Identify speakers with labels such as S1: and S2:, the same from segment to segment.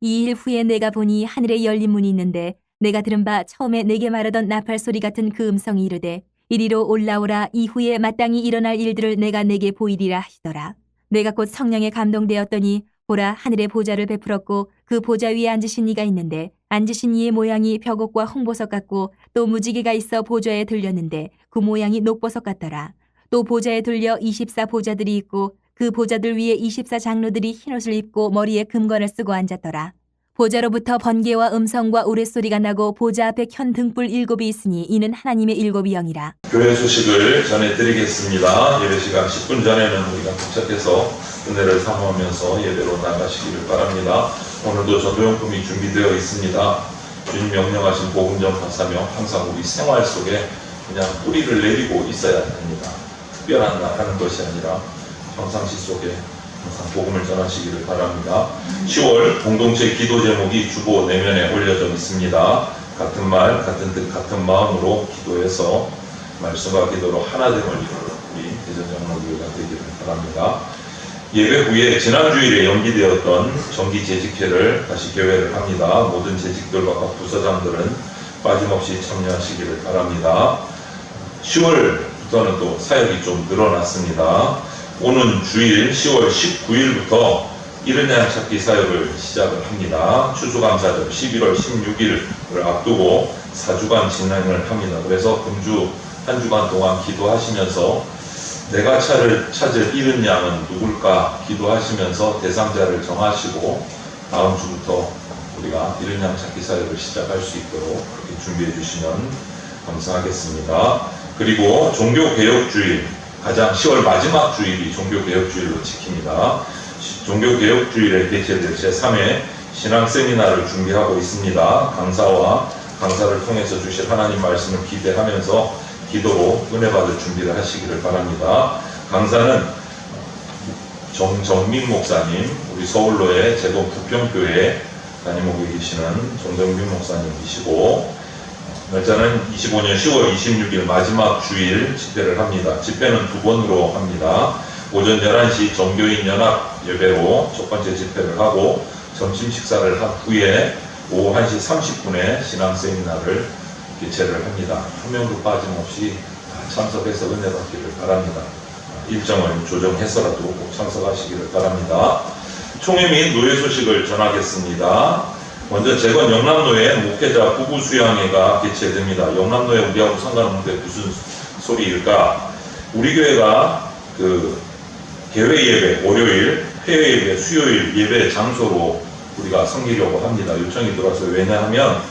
S1: 2일 후에 내가 보니 하늘에 열린 문이 있는데 내가 들은 바 처음에 내게 말하던 나팔 소리 같은 그 음성이 이르되 이리로 올라오라. 이후에 마땅히 일어날 일들을 내가 내게 보이리라 하시더라. 내가 곧 성령에 감동되었더니 보라, 하늘에 보좌를 베풀었고 그 보좌 위에 앉으신 이가 있는데 앉으신 이의 모양이 벽옥과 홍보석 같고 또 무지개가 있어 보좌에 들렸는데 그 모양이 녹보석 같더라. 또 보좌에 들려 24보좌들이 있고 그 보좌들 위에 24장로들이 흰옷을 입고 머리에 금관을 쓰고 앉았더라. 보좌로부터 번개와 음성과 우레소리가 나고 보좌 앞에 켠 등불 7이 있으니 이는 하나님의 7이 영이라.
S2: 교회 소식을 전해드리겠습니다. 예배 시간 10분 전에는 우리가 도착해서 은혜를 사모하면서 예배로 나가시기를 바랍니다. 오늘도 전도용품이 준비되어 있습니다. 주님 명령하신 복음 전파사명 항상 우리 생활 속에 그냥 뿌리를 내리고 있어야 합니다. 특별한 날 하는 것이 아니라 평상시 속에 항상 복음을 전하시기를 바랍니다. 10월 공동체 기도 제목이 주보 내면에 올려져 있습니다. 같은 말, 같은 뜻, 같은 마음으로 기도해서 말씀과 기도로 하나됨을 이루는 우리 대전장로교회가 되기를 바랍니다. 예배 후에 지난주일에 연기되었던 정기 재직회를 다시 개회를 합니다. 모든 재직들과 각 부서장들은 빠짐없이 참여하시기를 바랍니다. 10월부터는 또 사역이 좀 늘어났습니다. 오는 주일 10월 19일부터 이른 양 찾기 사역을 시작을 합니다. 추수감사절 11월 16일을 앞두고 4주간 진행을 합니다. 그래서 금주 한 주간 동안 기도하시면서 내가 찾을 이른 양은 누굴까 기도하시면서 대상자를 정하시고 다음 주부터 우리가 이른 양 찾기 사역을 시작할 수 있도록 그렇게 준비해 주시면 감사하겠습니다. 그리고 종교개혁주일, 가장 10월 마지막 주일이 종교개혁주일로 지킵니다. 종교개혁주일에 개최될 제3회 신앙세미나를 준비하고 있습니다. 강사와 강사를 통해서 주실 하나님 말씀을 기대하면서 기도로 은혜 받을 준비를 하시기를 바랍니다. 강사는 정정민 목사님, 우리 서울로의 제동 부평교회에 다니고 계시는 정정민 목사님이시고, 날짜는 25년 10월 26일 마지막 주일 집회를 합니다. 집회는 2번으로 합니다. 오전 11시 정교인 연합 예배로 첫 번째 집회를 하고 점심 식사를 한 후에 오후 1시 30분에 신앙 세미나를 개최를 합니다. 한 명도 빠짐없이 참석해서 은혜 받기를 바랍니다. 일정을 조정해서라도 꼭 참석하시기를 바랍니다. 총회 및 노예 소식을 전하겠습니다. 먼저 재건 영남노회 목회자 부부 수양회가 개최됩니다. 영남노회 우리하고 상관없는데 무슨 소리일까? 우리 교회가 그 개회 예배 월요일, 회회 예배 수요일 예배 장소로 우리가 섬기려고 합니다. 요청이 들어와서 왜냐하면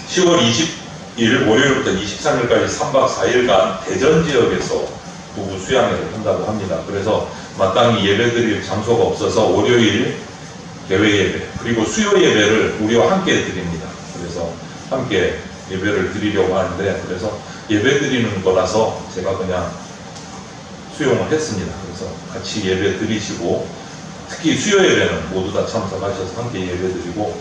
S2: 10월 20일 월요일부터 23일까지 3박 4일간 대전 지역에서 부부 수양회를 한다고 합니다. 그래서 마땅히 예배 드릴 장소가 없어서 월요일 개회 예배 그리고 수요 예배를 우리와 함께 드립니다. 그래서 함께 예배를 드리려고 하는데, 그래서 예배 드리는 거라서 제가 그냥 수용을 했습니다. 그래서 같이 예배 드리시고, 특히 수요 예배는 모두 다 참석하셔서 함께 예배 드리고,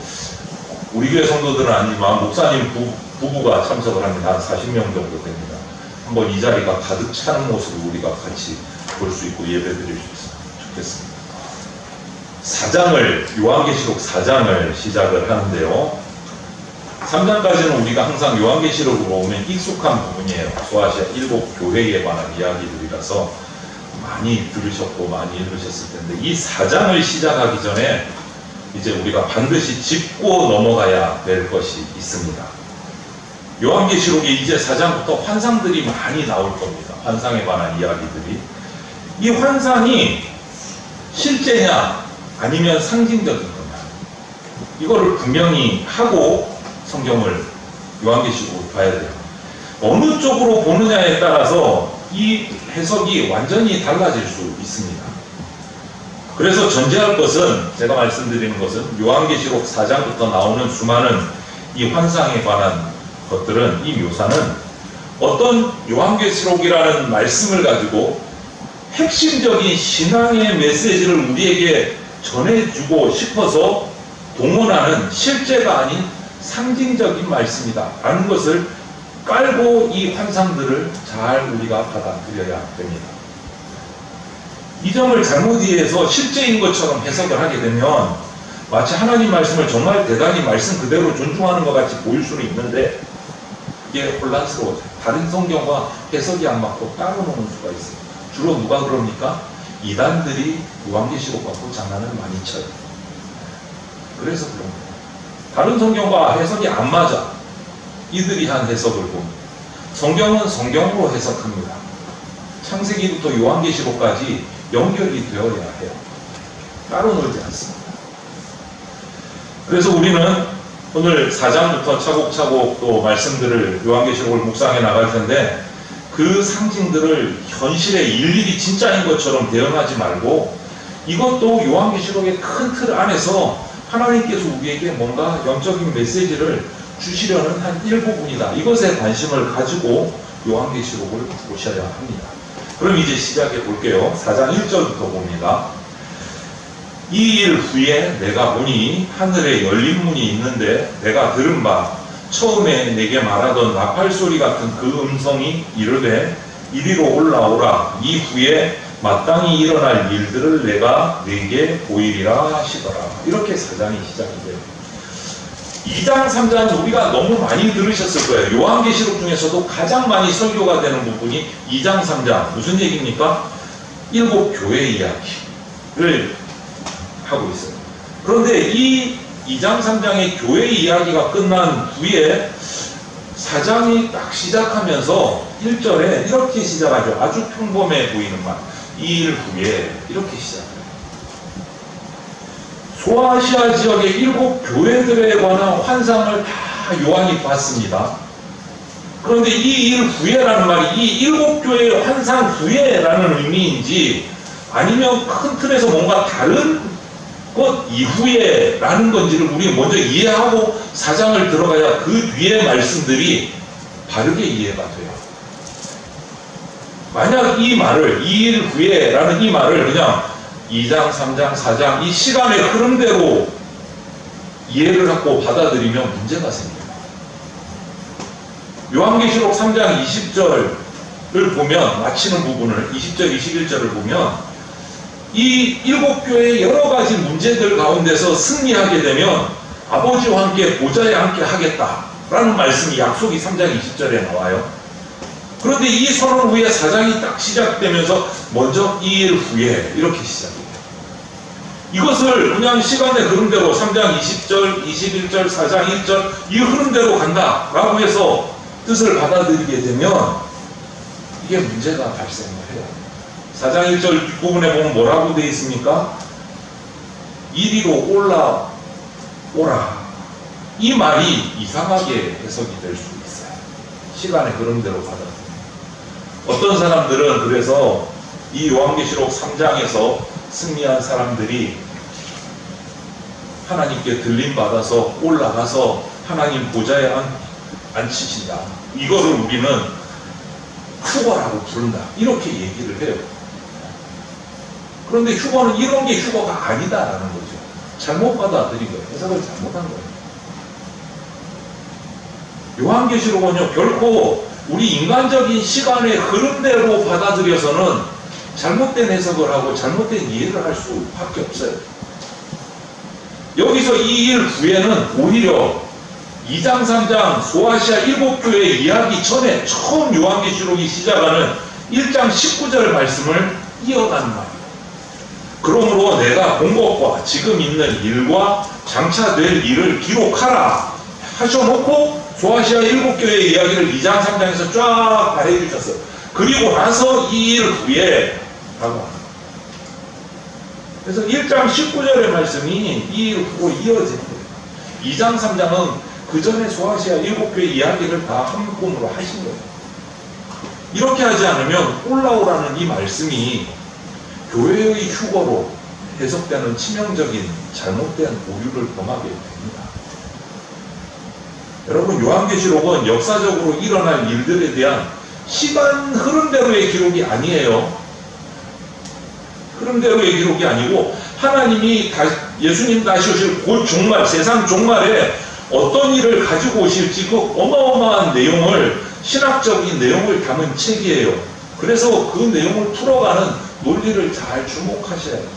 S2: 우리 교회 성도들은 아니지만 목사님 부부가 참석을 합니다. 한 40명 정도 됩니다. 한번 이 자리가 가득 차는 모습을 우리가 같이 볼 수 있고 예배 드릴 수 있으면 좋겠습니다. 요한계시록 4장을 시작을 하는데요. 3장까지는 우리가 항상 요한계시록으로 보면 익숙한 부분이에요. 소아시아 7교회에 관한 이야기들이라서 많이 들으셨고 많이 읽으셨을 텐데, 이 4장을 시작하기 전에 이제 우리가 반드시 짚고 넘어가야 될 것이 있습니다. 요한계시록에 이제 4장부터 환상들이 많이 나올 겁니다. 환상에 관한 이야기들이. 이 환상이 실제냐 아니면 상징적인 거냐, 이거를 분명히 하고 성경을 요한계시록을 봐야 돼요. 어느 쪽으로 보느냐에 따라서 이 해석이 완전히 달라질 수 있습니다. 그래서 전제할 것은, 제가 말씀드리는 것은 요한계시록 4장부터 나오는 수많은 이 환상에 관한 것들은, 이 묘사는 어떤 요한계시록이라는 말씀을 가지고 핵심적인 신앙의 메시지를 우리에게 전해주고 싶어서 동원하는 실제가 아닌 상징적인 말씀이다 라는 것을 깔고 이 환상들을 잘 우리가 받아들여야 됩니다. 이 점을 잘못 이해해서 실제인 것처럼 해석을 하게 되면 마치 하나님 말씀을 정말 대단히 말씀 그대로 존중하는 것 같이 보일 수는 있는데 이게 혼란스러워져요. 다른 성경과 해석이 안 맞고 따로 노는 수가 있어요. 주로 누가 그럽니까? 이단들이 요한계시록 갖고 장난을 많이 쳐요. 그래서 그런 거예요. 다른 성경과 해석이 안 맞아. 이들이 한 해석을 보면 성경은 성경으로 해석합니다. 창세기부터 요한계시록까지 연결이 되어야 해요. 따로 놀지 않습니다. 그래서 우리는 오늘 4장부터 차곡차곡 또 말씀들을 요한계시록을 묵상해 나갈 텐데 그 상징들을 현실에 일일이 진짜인 것처럼 대응하지 말고 이것도 요한계시록의 큰 틀 안에서 하나님께서 우리에게 뭔가 영적인 메시지를 주시려는 한 일부분이다. 이것에 관심을 가지고 요한계시록을 보셔야 합니다. 그럼 이제 시작해 볼게요. 4장 1절부터 봅니다. 이 일 후에 내가 보니 하늘에 열린 문이 있는데 내가 들은 바 처음에 내게 말하던 나팔 소리 같은 그 음성이 이르되 이리로 올라오라. 이 후에 마땅히 일어날 일들을 내가 네게 보이리라 하시더라. 이렇게 4장이 시작이 돼요. 2장, 3장 우리가 너무 많이 들으셨을 거예요. 요한계시록 중에서도 가장 많이 설교가 되는 부분이 2장, 3장. 무슨 얘기입니까? 7 교회 이야기를 하고 있어요. 그런데 이 2장, 3장의 교회 이야기가 끝난 후에 4장이 딱 시작하면서 1절에 이렇게 시작하죠. 아주 평범해 보이는 말. 이 일 후에 이렇게 시작해요. 소아시아 지역의 7 교회들에 관한 환상을 다 요한이 봤습니다. 그런데 이 일 후에라는 말이 이 7 교회의 환상 후에라는 의미인지 아니면 큰 틀에서 뭔가 다른 것 이후에 라는 건지를 우리 먼저 이해하고 4장을 들어가야 그 뒤의 말씀들이 바르게 이해가 돼요. 만약 이 말을 이 일 후에 라는 이 말을 그냥 2장, 3장, 4장 이 시간의 흐름대로 이해를 하고 받아들이면 문제가 생겨요. 요한계시록 3장 20절을 보면 마치는 부분을 20절, 21절을 보면 이 7 교회의 여러 가지 문제들 가운데서 승리하게 되면 아버지와 함께 보좌에 함께 하겠다라는 말씀이 약속이 3장 20절에 나와요. 그런데 이 선언 후에 4장이 딱 시작되면서 먼저 이 일 후에 이렇게 시작해요. 이것을 그냥 시간의 흐름대로 3장 20절, 21절, 4장 1절 이 흐름대로 간다라고 해서 뜻을 받아들이게 되면 이게 문제가 발생을 해요. 4장 1절 뒷부분에 보면 뭐라고 되어 있습니까? 이리로 올라오라. 이 말이 이상하게 해석이 될 수 있어요. 시간의 흐름대로 받아들여요. 어떤 사람들은 그래서 이 요한계시록 3장에서 승리한 사람들이 하나님께 들림받아서 올라가서 하나님 보좌에 앉히신다. 이거를 우리는 휴거라고 부른다. 이렇게 얘기를 해요. 그런데 휴거는 이런 게 휴거가 아니다라는 거죠. 잘못 받아들인 거예요. 해석을 잘못한 거예요. 요한계시록은요, 결코 우리 인간적인 시간의 흐름대로 받아들여서는 잘못된 해석을 하고 잘못된 이해를 할 수밖에 없어요. 여기서 이 일 후에는 오히려 2장, 3장 소아시아 7 교회 이야기 전에 처음 요한계시록이 시작하는 1장 19절 말씀을 이어가는 말이에요. 그러므로 내가 본 것과 지금 있는 일과 장차 될 일을 기록하라 하셔놓고 소아시아 7 교회의 이야기를 2장, 3장에서 쫙 말해주셨어요. 그리고 나서 이 일 후에 라고 합니다. 그래서 1장 19절의 말씀이 이 일 후로 이어지는 거예요. 2장, 3장은 그 전에 소아시아 7 교회 이야기를 다 한꺼번으로 하신 거예요. 이렇게 하지 않으면 올라오라는 이 말씀이 교회의 휴거로 해석되는 치명적인 잘못된 오류를 범하게 됩니다. 여러분, 요한계시록은 역사적으로 일어날 일들에 대한 시간 흐름대로의 기록이 아니에요. 흐름대로의 기록이 아니고 하나님이 예수님 다시 오실 곧 종말, 세상 종말에 어떤 일을 가지고 오실지 그 어마어마한 내용을, 신학적인 내용을 담은 책이에요. 그래서 그 내용을 풀어가는 논리를 잘 주목하셔야 돼요.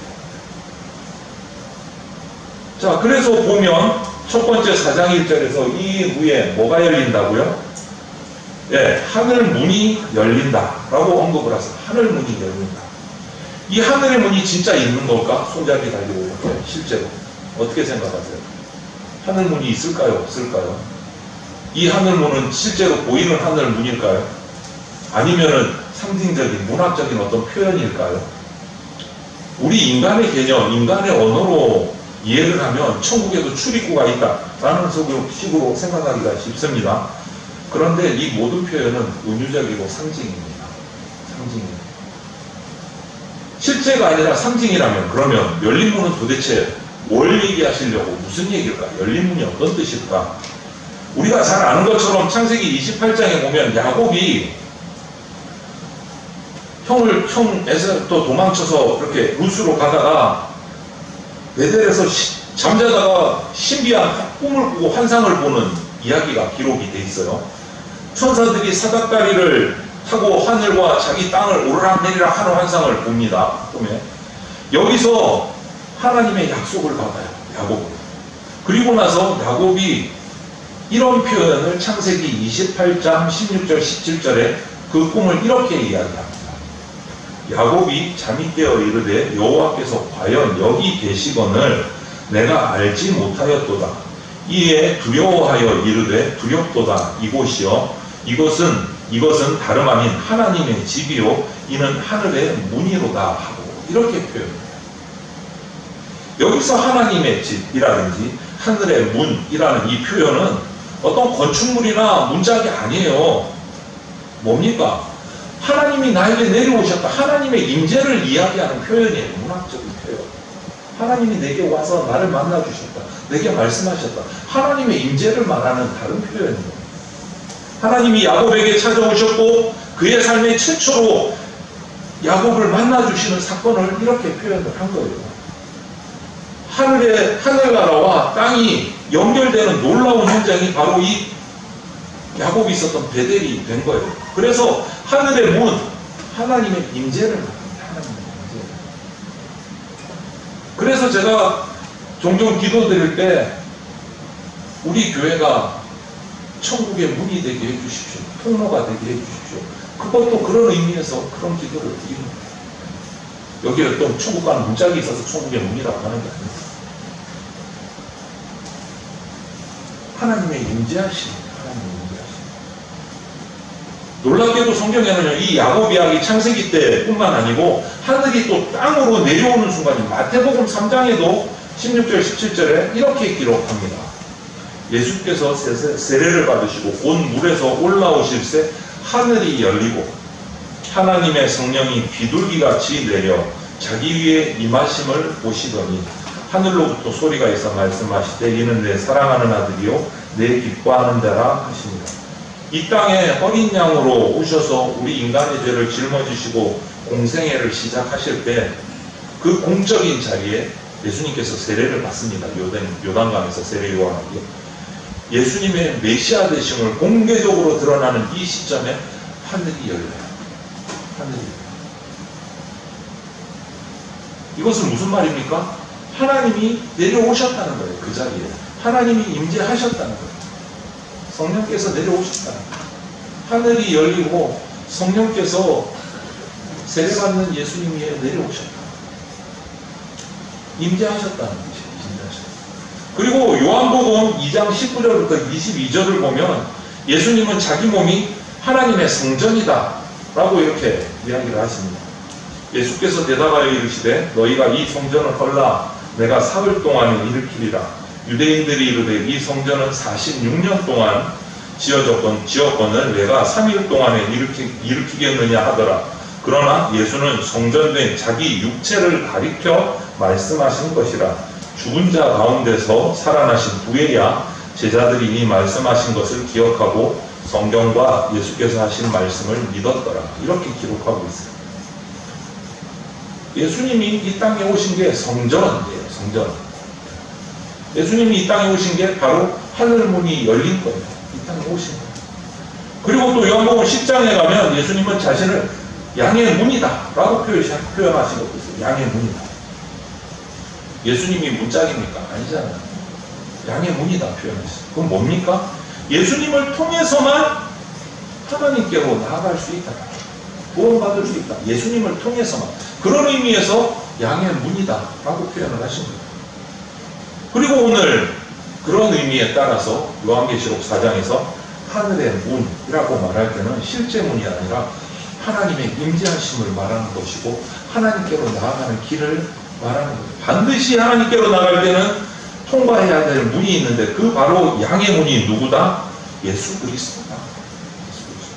S2: 자, 그래서 보면 첫 번째 4장 1절에서 이후에 뭐가 열린다고요? 예, 하늘 문이 열린다라고 언급을 하세요. 하늘 문이 열린다. 이 하늘의 문이 진짜 있는 걸까? 손잡이 달리고 이렇게 실제로 어떻게 생각하세요? 하늘 문이 있을까요? 없을까요? 이 하늘 문은 실제로 보이는 하늘 문일까요? 아니면은 상징적인 문학적인 어떤 표현일까요? 우리 인간의 개념, 인간의 언어로 이해를 하면 천국에도 출입구가 있다라는 식으로 생각하기가 쉽습니다. 그런데 이 모든 표현은 은유적이고 상징입니다. 상징입니다. 실제가 아니라 상징이라면 그러면 열린 문은 도대체 뭘 얘기하시려고 무슨 얘기일까? 열린 문이 어떤 뜻일까? 우리가 잘 아는 것처럼 창세기 28장에 보면 야곱이 형 에서부터 도망쳐서 그렇게 루스로 가다가 베델에서 잠자다가 신비한 꿈을 꾸고 환상을 보는 이야기가 기록이 돼 있어요. 천사들이 사닥다리를 타고 하늘과 자기 땅을 오르락내리락 하는 환상을 봅니다. 꿈에. 여기서 하나님의 약속을 받아요. 야곱은. 그리고 나서 야곱이 이런 표현을 창세기 28장 16절 17절에 그 꿈을 이렇게 이야기합니다. 야곱이 잠이 깨어 이르되 여호와께서 과연 여기 계시거늘 내가 알지 못하였도다. 이에 두려워하여 이르되 두렵도다. 이곳이요 이것은 다름 아닌 하나님의 집이요 이는 하늘의 문이로다 하고 이렇게 표현합니다. 여기서 하나님의 집이라든지 하늘의 문이라는 이 표현은 어떤 건축물이나 문짝이 아니에요. 뭡니까? 하나님이 나에게 내려오셨다. 하나님의 임재를 이야기하는 표현이에요. 문학적인 표현. 하나님이 내게 와서 나를 만나주셨다. 내게 말씀하셨다. 하나님의 임재를 말하는 다른 표현이에요. 하나님이 야곱에게 찾아오셨고 그의 삶의 최초로 야곱을 만나주시는 사건을 이렇게 표현을 한 거예요. 하늘나라와 땅이 연결되는 놀라운 현장이 바로 이 야곱이 있었던 베델이 된 거예요. 그래서 하늘의 문, 하나님의 임재를 말합니다. 하나님의 임재. 그래서 제가 종종 기도드릴 때 우리 교회가 천국의 문이 되게 해주십시오. 통로가 되게 해주십시오. 그것도 그런 의미에서 그런 기도를 드립니다. 여기에 또 천국 가는 문짝이 있어서 천국의 문이라고 하는 게 아닙니다. 하나님의 임재하심, 하나님의 임재하심. 놀랍게도 성경에는요, 이 야곱 이야기 창세기 때뿐만 아니고 하늘이 또 땅으로 내려오는 순간이 마태복음 3장에도 16절, 17절에 이렇게 기록합니다. 예수께서 세례를 받으시고 온 물에서 올라오실새 하늘이 열리고 하나님의 성령이 비둘기같이 내려 자기 위에 임하심을 보시더니 하늘로부터 소리가 있어 말씀하시되 이는 내 사랑하는 아들이요 내 기뻐하는 자라 하십니다. 이 땅에 어린 양으로 오셔서 우리 인간의 죄를 짊어지시고 공생애를 시작하실 때 그 공적인 자리에 예수님께서 세례를 받습니다. 요단강에서 세례 요한에게. 예수님의 메시아 되심을 공개적으로 드러나는 이 시점에 하늘이 열려요. 하늘이 열려요. 이것은 무슨 말입니까? 하나님이 내려오셨다는 거예요. 그 자리에. 하나님이 임재하셨다는 거예요. 성령께서 내려오셨다는 거예요. 하늘이 열리고 성령께서 세례받는 예수님 위에 내려오셨다. 임재하셨다는 것이죠. 그리고 요한복음 2장 19절부터 22절을 보면 예수님은 자기 몸이 하나님의 성전이다 라고 이렇게 이야기를 하십니다. 예수께서 대답하여 이르시되 너희가 이 성전을 헐라 내가 사흘 동안에 일으키리라. 유대인들이 이르되 이 성전은 46년 동안 지었건을 내가 3일 동안에 일으키겠느냐 하더라. 그러나 예수는 성전된 자기 육체를 가리켜 말씀하신 것이라. 죽은 자 가운데서 살아나신 후에야 제자들이 이 말씀하신 것을 기억하고 성경과 예수께서 하신 말씀을 믿었더라. 이렇게 기록하고 있어요. 예수님이 이 땅에 오신 게 성전이에요. 성전. 예수님이 이 땅에 오신 게 바로 하늘문이 열린 거예요. 이 땅에 오신 거예요. 그리고 또 요한복음 10장에 가면 예수님은 자신을 양의 문이다 라고 표현하신 것도 있어요. 양의 문이다. 예수님이 문짝입니까? 아니잖아요. 양의 문이다 표현했어요. 그건 뭡니까? 예수님을 통해서만 하나님께로 나아갈 수 있다. 구원받을 수 있다. 예수님을 통해서만. 그런 의미에서 양의 문이다 라고 표현을 하신 거예요. 그리고 오늘 그런 의미에 따라서 요한계시록 4장에서 하늘의 문이라고 말할 때는 실제 문이 아니라 하나님의 임재하심을 말하는 것이고 하나님께로 나아가는 길을 말하는 거예요. 반드시 하나님께로 나갈 때는 통과해야 될 문이 있는데 그 바로 양의 문이 누구다? 예수 그리스도다. 예수 그리스도.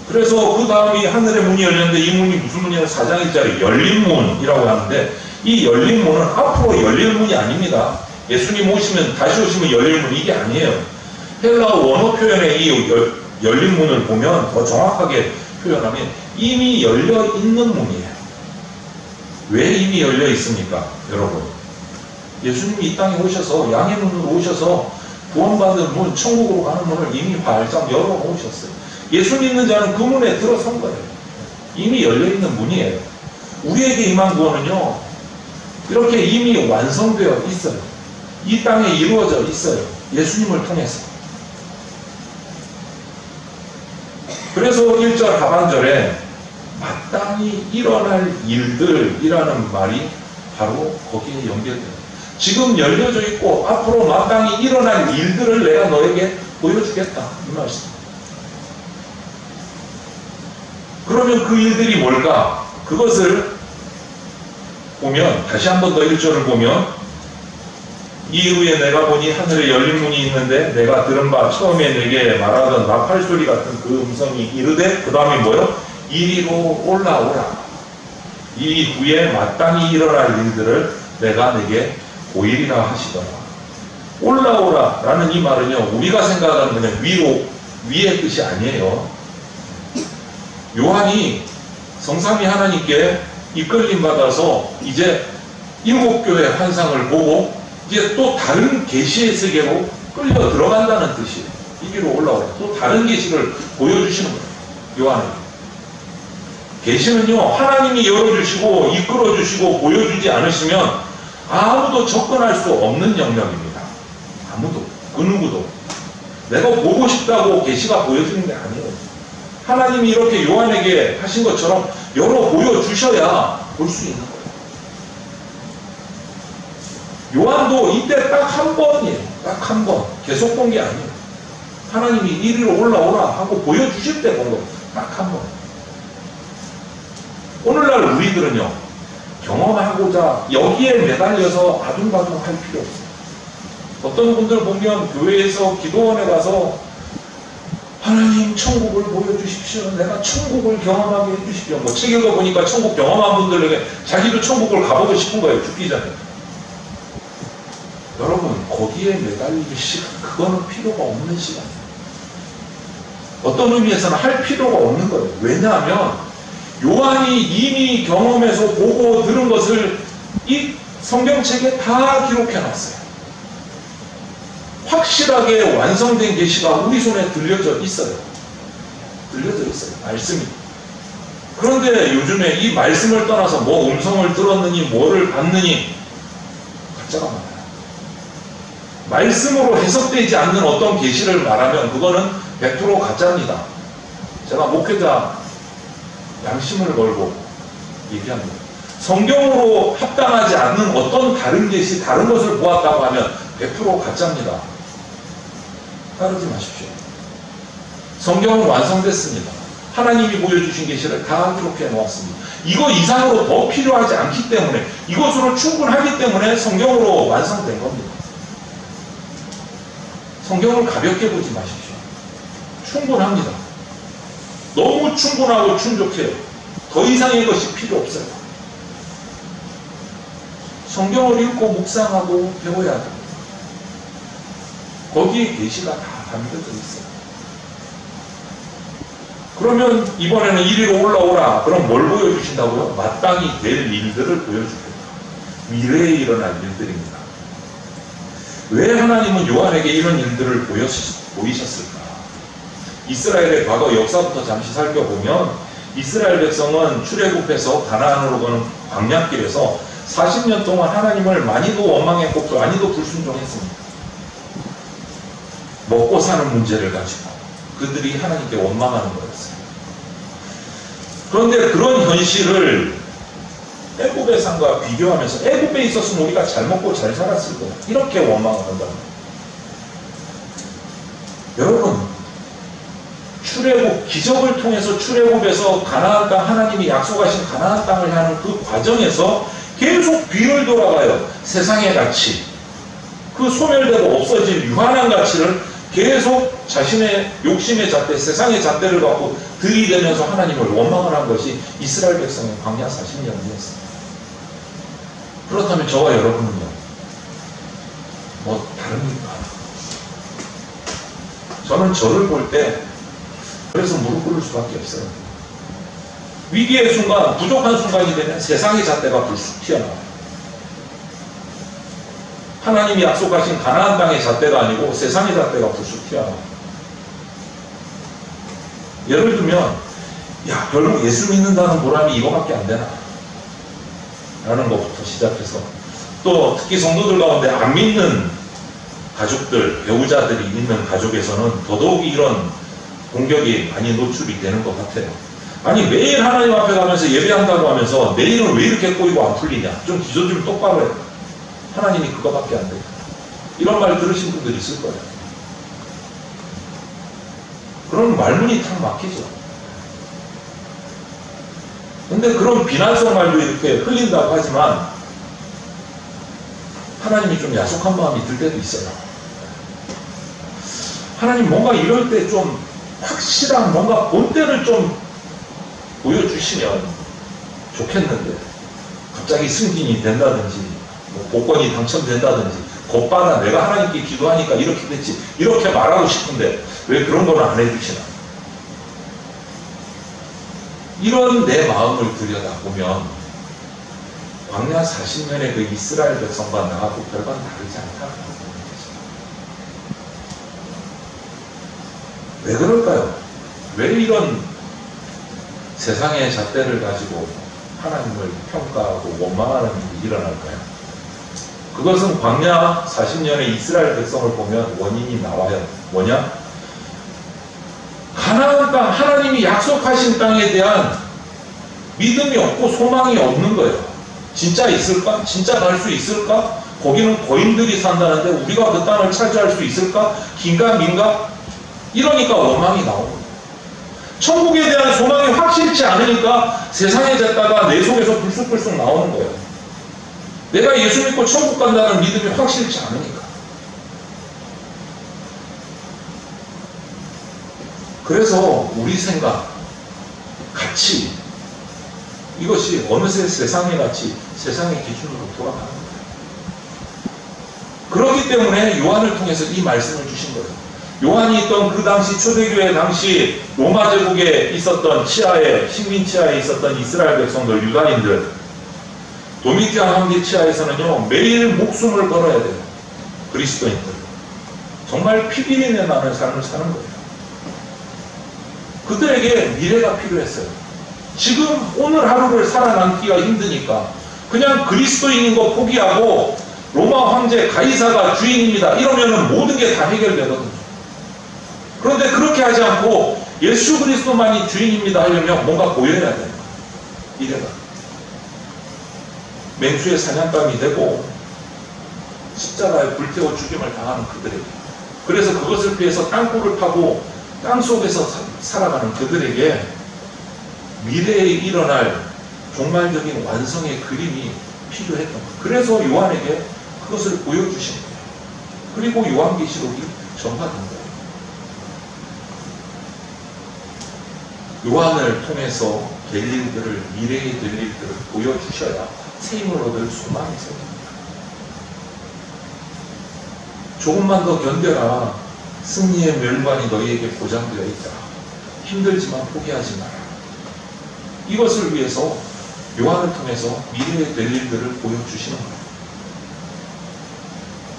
S2: 그래서 그 다음이 하늘의 문이 열렸는데 이 문이 무슨 문이냐면 4장 1절에 열린 문이라고 하는데 이 열린 문은 앞으로 열릴 문이 아닙니다. 예수님 오시면 다시 오시면 열릴 문 이게 아니에요. 헬라어 원어 표현의 이 열린 문을 보면 더 정확하게 표현하면 이미 열려 있는 문이에요. 왜 이미 열려 있습니까? 여러분 예수님이 이 땅에 오셔서 양의 문으로 오셔서 구원받은 문, 천국으로 가는 문을 이미 활짝 열어놓으셨어요. 예수 믿는 자는 그 문에 들어선 거예요. 이미 열려있는 문이에요. 우리에게 임한 구원은요 이렇게 이미 완성되어 있어요. 이 땅에 이루어져 있어요. 예수님을 통해서. 그래서 1절 하반절에 마땅히 일어날 일들이라는 말이 바로 거기에 연결돼요. 지금 열려져 있고 앞으로 마땅히 일어날 일들을 내가 너에게 보여주겠다 이 말씀. 그러면 그 일들이 뭘까? 그것을 보면 다시 한 번 더 1절을 보면 이후에 내가 보니 하늘에 열린 문이 있는데 내가 들은 바 처음에 내게 말하던 나팔 소리 같은 그 음성이 이르되 그 다음에 뭐요? 이리로 올라오라. 이후에 마땅히 일어날 일들을 내가 내게 보이리라 하시더라. 올라오라 라는 이 말은요 우리가 생각하는 그냥 위의 뜻이 아니에요. 요한이 성삼위 하나님께 이끌림 받아서 이제 7교회 환상을 보고 이제 또 다른 계시의 세계로 끌려 들어간다는 뜻이에요. 이리로 올라오라. 또 다른 계시를 보여주시는 거예요. 요한에게. 계시는요 하나님이 열어주시고 이끌어주시고 보여주지 않으시면 아무도 접근할 수 없는 영역입니다. 아무도, 그 누구도. 내가 보고 싶다고 계시가 보여주는 게 아니에요. 하나님이 이렇게 요한에게 하신 것처럼 열어 보여주셔야 볼 수 있는 거예요. 요한도 이때 딱 한 번이에요. 딱 한 번. 계속 본 게 아니에요. 하나님이 이리로 올라오라 하고 보여주실 때 본 거예요. 딱 한 번. 오늘날 우리들은요 경험하고자 여기에 매달려서 아둥바둥 할 필요 없어요. 어떤 분들 보면 교회에서 기도원에 가서 하나님 천국을 보여주십시오. 내가 천국을 경험하게 해주십시오. 뭐 책 읽어보니까 천국 경험한 분들에게 자기도 천국을 가보고 싶은 거예요. 죽기 전에. 여러분 거기에 매달릴 시간 그거는 필요가 없는 시간이에요. 어떤 의미에서는 할 필요가 없는 거예요. 왜냐하면 요한이 이미 경험해서 보고 들은 것을 이 성경책에 다 기록해놨어요. 확실하게 완성된 계시가 우리 손에 들려져 있어요. 들려져 있어요. 말씀이. 그런데 요즘에 이 말씀을 떠나서 뭐 음성을 들었느니 뭐를 봤느니 가짜가 많아요. 말씀으로 해석되지 않는 어떤 계시를 말하면 그거는 100% 가짜입니다. 제가 목회자 양심을 걸고 얘기합니다. 성경으로 합당하지 않는 어떤 다른 계시, 다른 것을 보았다고 하면 100% 가짜입니다. 따르지 마십시오. 성경은 완성됐습니다. 하나님이 보여주신 계시를 다 기록해 놓았습니다. 이거 이상으로 더 필요하지 않기 때문에 이것으로 충분하기 때문에 성경으로 완성된 겁니다. 성경을 가볍게 보지 마십시오. 충분합니다. 너무 충분하고 충족해요. 더 이상의 것이 필요 없어요. 성경을 읽고 묵상하고 배워야 됩니다. 거기에 계시가 다 담겨져 있어요. 그러면 이번에는 이리로 올라오라. 그럼 뭘 보여주신다고요? 마땅히 될 일들을 보여주겠다. 미래에 일어날 일들입니다. 왜 하나님은 요한에게 이런 일들을 보이셨을까? 이스라엘의 과거 역사부터 잠시 살펴보면 이스라엘 백성은 출애굽해서 가나안으로 가는 광야길에서 40년 동안 하나님을 많이도 원망했고 많이도 불순종했습니다. 먹고 사는 문제를 가지고 그들이 하나님께 원망하는 거였어요. 그런데 그런 현실을 애굽의 삶과 비교하면서 애굽에 있었으면 우리가 잘 먹고 잘 살았을 거야. 이렇게 원망을 한다는 거예요. 여러분, 출애굽, 기적을 통해서 출애굽에서 가나안 땅, 하나님이 약속하신 가나안 땅을 향하는 그 과정에서 계속 뒤를 돌아가요. 세상의 가치, 그 소멸되고 없어질 유한한 가치를 계속 자신의 욕심의 잣대, 세상의 잣대를 갖고 들이대면서 하나님을 원망을 한 것이 이스라엘 백성의 광야 40년이었습니다. 그렇다면 저와 여러분은요, 뭐 다릅니까? 저는 저를 볼 때 그래서 무릎 꿇을 수밖에 없어요. 위기의 순간, 부족한 순간이 되면 세상의 잣대가 불쑥 튀어나와요. 하나님이 약속하신 가나안 땅의 잣대가 아니고 세상의 잣대가 불쑥 튀어나와요. 예를 들면, 야, 결국 예수 믿는다는 보람이 이거밖에 안 되나? 라는 것부터 시작해서, 또 특히 성도들 가운데 안 믿는 가족들, 배우자들이 있는 가족에서는 더더욱 이런 공격이 많이 노출이 되는 것 같아요. 아니, 매일 하나님 앞에 가면서 예배한다고 하면서 내일은 왜 이렇게 꼬이고 안 풀리냐? 좀 기도 좀 똑바로 해. 하나님이 그거밖에 안 돼. 이런 말 들으신 분들이 있을 거예요. 그럼 말문이 탁 막히죠. 근데 그런 비난성 말도 이렇게 흘린다고 하지만 하나님이 좀 야속한 마음이 들 때도 있어요. 하나님 뭔가 이럴 때 좀 확실한 뭔가 본때를 좀 보여주시면 좋겠는데 갑자기 승진이 된다든지 뭐 복권이 당첨된다든지 곧바라 내가 하나님께 기도하니까 이렇게 됐지 이렇게 말하고 싶은데 왜 그런 거는 안 해주시나. 이런 내 마음을 들여다보면 광야 40년의 그 이스라엘 백성과 나하고 별반 다르지 않다는 것입니다. 왜 그럴까요? 왜 이런 세상의 잣대를 가지고 하나님을 평가하고 원망하는 일이 일어날까요? 그것은 광야 40년의 이스라엘 백성을 보면 원인이 나와요. 뭐냐? 가나안 땅, 하나님이 약속하신 땅에 대한 믿음이 없고 소망이 없는 거예요. 진짜 있을까? 진짜 갈 수 있을까? 거기는 고인들이 산다는데 우리가 그 땅을 차지할 수 있을까? 긴가 민가? 이러니까 원망이 나오는 거예요. 천국에 대한 소망이 확실치 않으니까 세상에 잤다가 내 속에서 불쑥불쑥 나오는 거예요. 내가 예수 믿고 천국 간다는 믿음이 확실치 않으니까. 그래서 우리 생각, 가치, 이것이 어느새 세상의 가치, 세상의 기준으로 돌아가는 거예요. 그렇기 때문에 요한을 통해서 이 말씀을 주신 거예요. 요한이 있던 그 당시 초대교회 당시 로마 제국에 있었던 치하에, 식민 치하에 있었던 이스라엘 백성들, 유다인들, 도미티안 황제 치하에서는요, 매일 목숨을 걸어야 돼요. 그리스도인들. 정말 피비린내 나는 삶을 사는 거예요. 그들에게 미래가 필요했어요. 지금 오늘 하루를 살아남기가 힘드니까 그냥 그리스도인인 거 포기하고 로마 황제 가이사가 주인입니다. 이러면은 모든 게 다 해결되거든요. 그런데 그렇게 하지 않고 예수 그리스도만이 주인입니다 하려면 뭔가 보여야 돼요. 미래가. 맹수의 사냥감이 되고 십자가에 불태워 죽임을 당하는 그들에게. 그래서 그것을 피해서 땅굴을 파고 땅 속에서 살아가는 그들에게 미래에 일어날 종말적인 완성의 그림이 필요했던 거예요. 그래서 요한에게 그것을 보여주신 거예요. 그리고 요한계시록이 전파된 거예요. 요한을 통해서 될 일들을, 미래에 될 일들을 보여주셔야 세임을 얻을 소망이 생깁니다. 조금만 더 견뎌라. 승리의 멸관이 너희에게 보장되어 있다. 힘들지만 포기하지 마라. 이것을 위해서 요한을 통해서 미래에 될 일들을 보여주시는 거예요.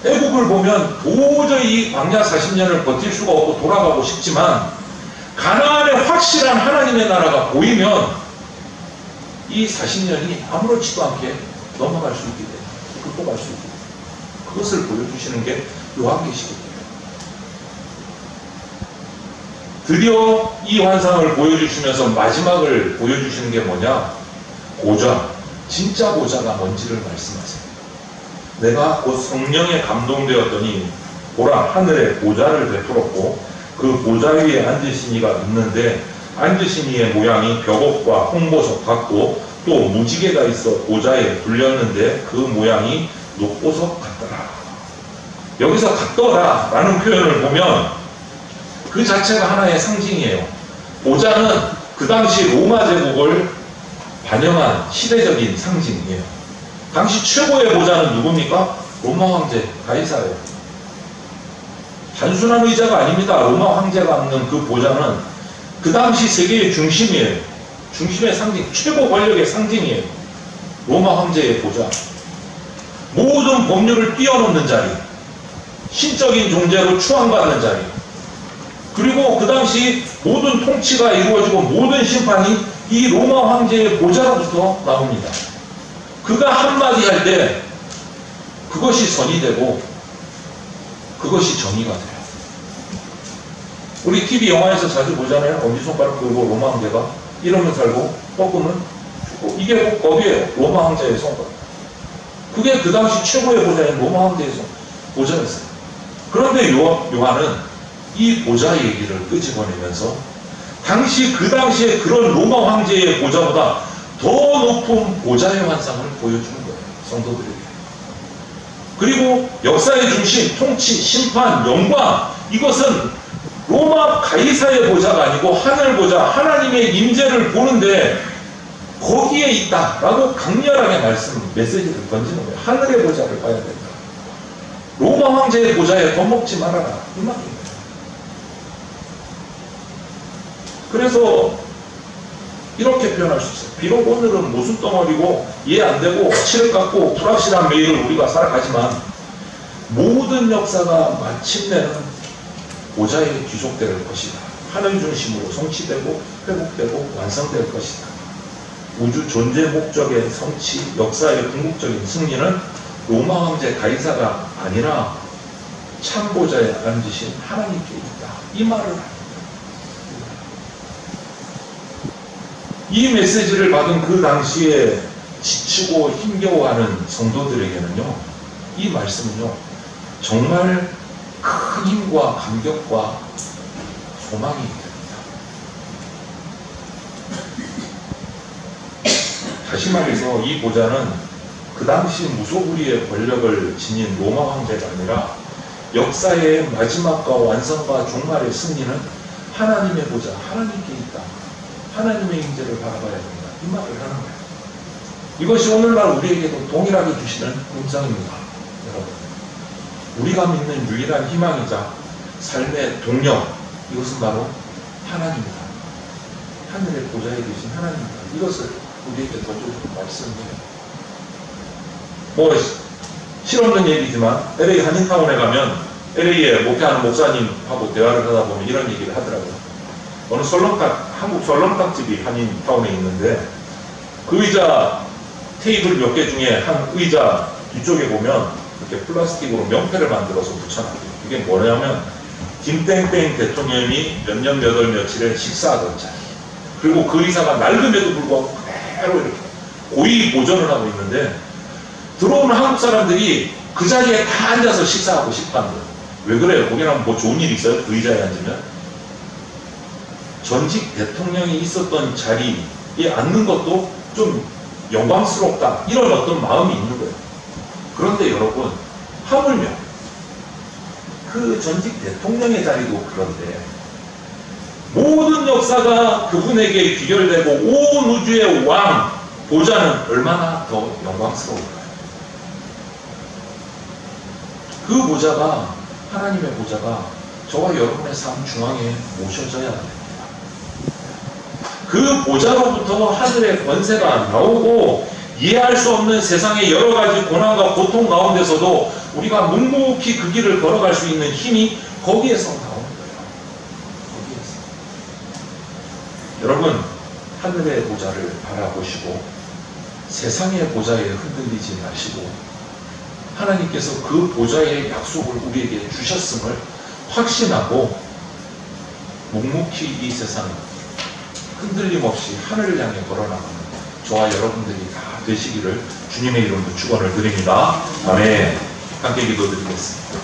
S2: 애국을 보면 도저히 이 광야 40년을 버틸 수가 없고 돌아가고 싶지만 가나안의 확실한 하나님의 나라가 보이면 이 40년이 아무렇지도 않게 넘어갈 수 있게 돼요. 극복할 수 있게 돼요. 그것을 보여주시는 게 요한계시거든요. 드디어 이 환상을 보여주시면서 마지막을 보여주시는 게 뭐냐? 보좌, 진짜 보좌가 뭔지를 말씀하세요. 내가 곧 성령에 감동되었더니 보라, 하늘에 보좌를 베풀었고 그 보좌 위에 앉으신 이가 있는데 앉으신 이의 모양이 벽옥과 홍보석 같고 또 무지개가 있어 보좌에 불렸는데 그 모양이 녹보석 같더라. 여기서 같더라 라는 표현을 보면 그 자체가 하나의 상징이에요. 보좌는 그 당시 로마 제국을 반영한 시대적인 상징이에요. 당시 최고의 보좌는 누굽니까? 로마 황제 가이사예요. 단순한 의자가 아닙니다. 로마 황제가 앉는 그 보좌는 그 당시 세계의 중심이에요. 중심의 상징, 최고 권력의 상징이에요. 로마 황제의 보좌. 모든 법률을 뛰어넘는 자리, 신적인 존재로 추앙받는 자리, 그리고 그 당시 모든 통치가 이루어지고 모든 심판이 이 로마 황제의 보좌로부터 나옵니다. 그가 한마디 할 때 그것이 선이 되고 그것이 정의가 돼요. 우리 TV 영화에서 자주 보잖아요. 엄지손가락 들고 로마 황제가 이러면 살고 꺾으면 죽고, 이게 거기에 로마 황제의 손가락. 그게 그 당시 최고의 보좌인 로마 황제의 보좌였어요. 그런데 요한은 이 보좌 얘기를 끄집어내면서 그 당시에 그런 로마 황제의 보좌보다 더 높은 보좌의 환상을 보여주는 거예요. 성도들에게. 그리고 역사의 중심, 통치, 심판, 영광, 이것은 로마 가이사의 보좌가 아니고 하늘 보좌, 하나님의 임재를 보는데 거기에 있다라고 강렬하게 메시지를 던지는 거예요. 하늘의 보좌를 봐야 된다. 로마 황제의 보좌에 겁먹지 말아라. 이 말입니다. 그래서 이렇게 표현할 수 있어요. 비록 오늘은 모순 덩어리고 이해 안 되고 칠흑 같고 불확실한 매일을 우리가 살아가지만 모든 역사가 마침내는 보좌에 귀속될 것이다. 하늘 중심으로 성취되고 회복되고 완성될 것이다. 우주 존재 목적의 성취, 역사의 궁극적인 승리는 로마 황제 가이사가 아니라 참 보좌에 앉으신 하나님께 있다. 이 말을 합니다. 이 메시지를 받은 그 당시에 지치고 힘겨워하는 성도들에게는요, 이 말씀은요, 정말 큰 힘과 감격과 소망이 됩니다. 다시 말해서 이 보좌는 그 당시 무소불위의 권력을 지닌 로마 황제가 아니라 역사의 마지막과 완성과 종말의 승리는 하나님의 보좌, 하나님께 있다. 하나님의 임재를 바라봐야 된다. 이 말을 하는 거예요. 이것이 오늘날 우리에게도 동일하게 주시는 음성입니다. 여러분, 우리가 믿는 유일한 희망이자 삶의 동력, 이것은 바로 하나님이다. 하늘의 보좌에 계신 하나님이다. 이것을 우리에게 던져주는 말씀이에요. 뭐 실없는 얘기지만 LA 한인타운에 가면 LA에 목회하는 목사님하고 대화를 하다 보면 이런 얘기를 하더라고요. 어느 한국 설렁탕집이 한인타운에 있는데 그 의자 테이블 몇 개 중에 한 의자 뒤쪽에 보면 이렇게 플라스틱으로 명패를 만들어서 붙여놨대요. 이게 뭐냐면 김땡땡 대통령이 몇 년 몇 월 며칠에 식사하던 자리, 그리고 그 의사가 낡음에도 불구하고 그대로 이렇게 고의 보존을 하고 있는데 들어오는 한국 사람들이 그 자리에 다 앉아서 식사하고 싶다는 거예요. 왜 그래요? 거기는 뭐 좋은 일 있어요? 그 의자에 앉으면? 전직 대통령이 있었던 자리에 앉는 것도 좀 영광스럽다, 이런 어떤 마음이 있는 거예요. 그런데 여러분, 하물며 그 전직 대통령의 자리도 그런데 모든 역사가 그분에게 귀결되고 온 우주의 왕 보좌는 얼마나 더 영광스러울까요? 그 보좌가, 하나님의 보좌가 저와 여러분의 삶 중앙에 모셔져야 합니다. 그 보좌로부터 하늘의 권세가 나오고 이해할 수 없는 세상의 여러 가지 고난과 고통 가운데서도 우리가 묵묵히 그 길을 걸어갈 수 있는 힘이 거기에서 나오는 거예요. 거기에서. 여러분, 하늘의 보좌를 바라보시고 세상의 보좌에 흔들리지 마시고 하나님께서 그 보좌의 약속을 우리에게 주셨음을 확신하고 묵묵히 이 세상 흔들림 없이 하늘을 향해 걸어나가는 저와 여러분들이 다 되시기를 주님의 이름으로 축원을 드립니다. 아멘. 함께 기도드리겠습니다.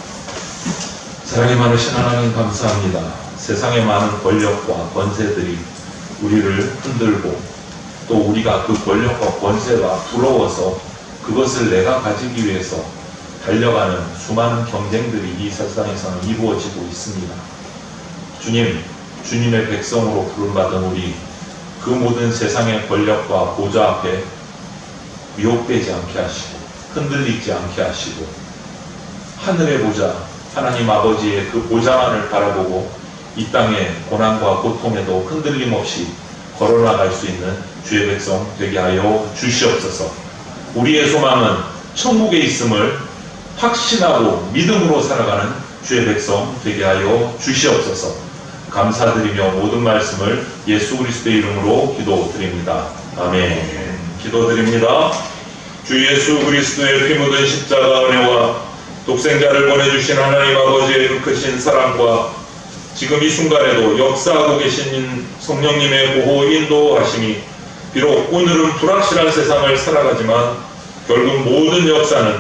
S2: 사랑이 많으신 하나님 감사합니다. 세상의 많은 권력과 권세들이 우리를 흔들고 또 우리가 그 권력과 권세가 부러워서 그것을 내가 가지기 위해서 달려가는 수많은 경쟁들이 이 세상에서는 이루어지고 있습니다. 주님, 주님의 백성으로 부름받은 우리 그 모든 세상의 권력과 보좌 앞에 미혹되지 않게 하시고 흔들리지 않게 하시고 하늘의 보좌, 하나님 아버지의 그 보좌만을 바라보고 이 땅의 고난과 고통에도 흔들림 없이 걸어나갈 수 있는 주의 백성 되게 하여 주시옵소서. 우리의 소망은 천국에 있음을 확신하고 믿음으로 살아가는 주의 백성 되게 하여 주시옵소서. 감사드리며 모든 말씀을 예수 그리스도의 이름으로 기도드립니다. 아멘. 기도드립니다. 주 예수 그리스도의 피 묻은 십자가 은혜와 독생자를 보내주신 하나님 아버지의 그 크신 사랑과 지금 이 순간에도 역사하고 계신 성령님의 보호 인도하심이 비록 오늘은 불확실한 세상을 살아가지만 결국 모든 역사는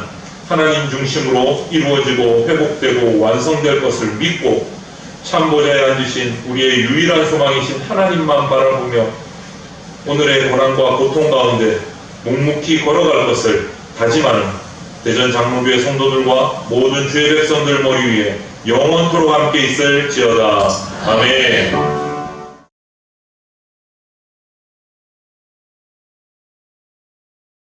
S2: 하나님 중심으로 이루어지고 회복되고 완성될 것을 믿고 참보좌에 앉으신 우리의 유일한 소망이신 하나님만 바라보며 오늘의 고난과 고통 가운데 묵묵히 걸어갈 것을 다짐하는 대전 장로교회 성도들과 모든 주의 백성들 머리 위에 영원토록 함께 있을지어다. 아멘.